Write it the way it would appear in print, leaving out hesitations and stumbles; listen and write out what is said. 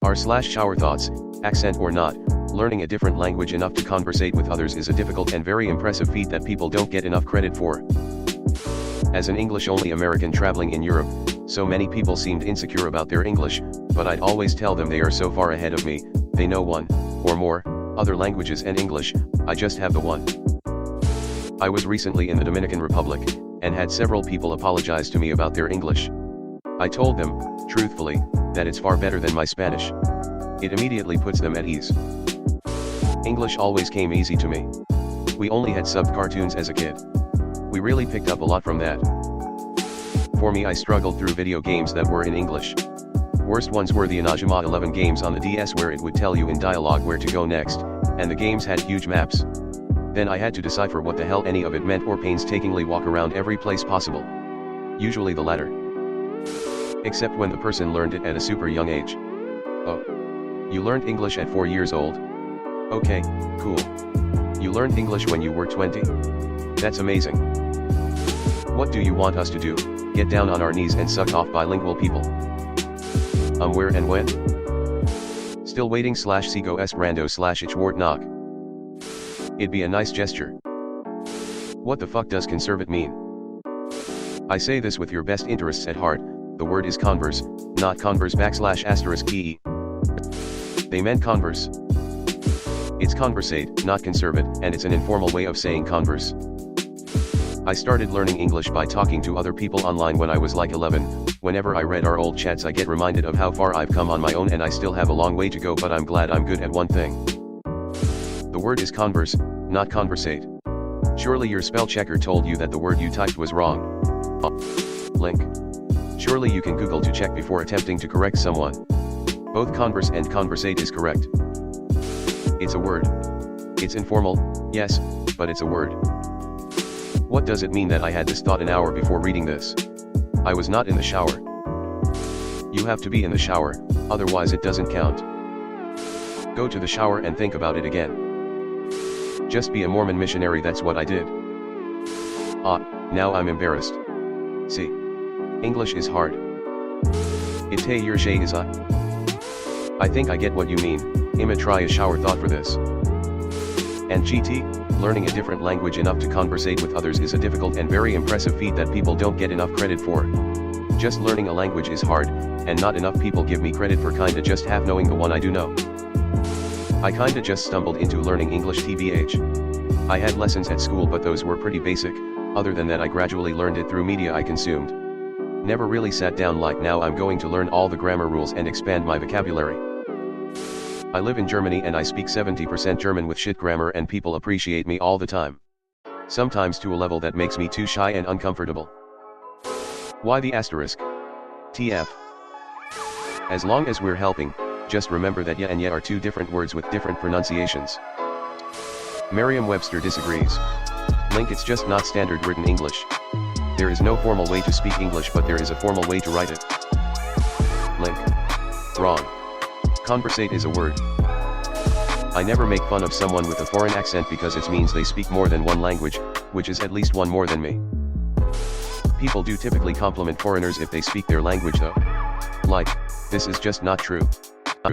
r/ShowerThoughts, accent or not, learning a different language enough to conversate with others is a difficult and very impressive feat that people don't get enough credit for. As an English-only American traveling in Europe, so many people seemed insecure about their English, but I'd always tell them they are so far ahead of me, they know one, or more, other languages and English, I just have the one. I was recently in the Dominican Republic, and had several people apologize to me about their English. I told them, truthfully, that it's far better than my Spanish. It immediately puts them at ease. English always came easy to me. We only had sub cartoons as a kid. We really picked up a lot from that. For me, I struggled through video games that were in English. Worst ones were the Inajima 11 games on the DS where it would tell you in dialogue where to go next, and the games had huge maps. Then I had to decipher what the hell any of it meant or painstakingly walk around every place possible. Usually the latter. Except when the person learned it at a super young age. Oh. You learned English at 4 years old? Okay, cool. You learned English when you were 20? That's amazing. What do you want us to do, get down on our knees and suck off bilingual people? Where and when? Still waiting /sigo esperando /ich knock. It'd be a nice gesture. What the fuck does conservate mean? I say this with your best interests at heart, the word is converse, not converse \**e. They meant converse. It's conversate, not conservate, and it's an informal way of saying converse. I started learning English by talking to other people online when I was like 11, whenever I read our old chats I get reminded of how far I've come on my own and I still have a long way to go, but I'm glad I'm good at one thing. The word is converse, not conversate. Surely your spell checker told you that the word you typed was wrong. Link. Surely you can Google to check before attempting to correct someone. Both converse and conversate is correct. It's a word. It's informal, yes, but it's a word. What does it mean that I had this thought an hour before reading this? I was not in the shower. You have to be in the shower, otherwise it doesn't count. Go to the shower and think about it again. Just be a Mormon missionary, that's what I did. Now I'm embarrassed. See? English is hard. Ite your shay is I think I get what you mean. Ima try a shower thought for this. And GT, learning a different language enough to conversate with others is a difficult and very impressive feat that people don't get enough credit for. Just learning a language is hard, and not enough people give me credit for kinda just half knowing the one I do know. I kinda just stumbled into learning English tbh. I had lessons at school but those were pretty basic, other than that I gradually learned it through media I consumed. Never really sat down like now I'm going to learn all the grammar rules and expand my vocabulary. I live in Germany and I speak 70% German with shit grammar and people appreciate me all the time. Sometimes to a level that makes me too shy and uncomfortable. Why the asterisk? TF. As long as we're helping, just remember that ya and ya are two different words with different pronunciations. Merriam-Webster disagrees. Link. It's just not standard written English. There is no formal way to speak English but there is a formal way to write it. Link. Wrong. Conversate is a word. I never make fun of someone with a foreign accent because it means they speak more than one language, which is at least one more than me. People do typically compliment foreigners if they speak their language though. Like, this is just not true.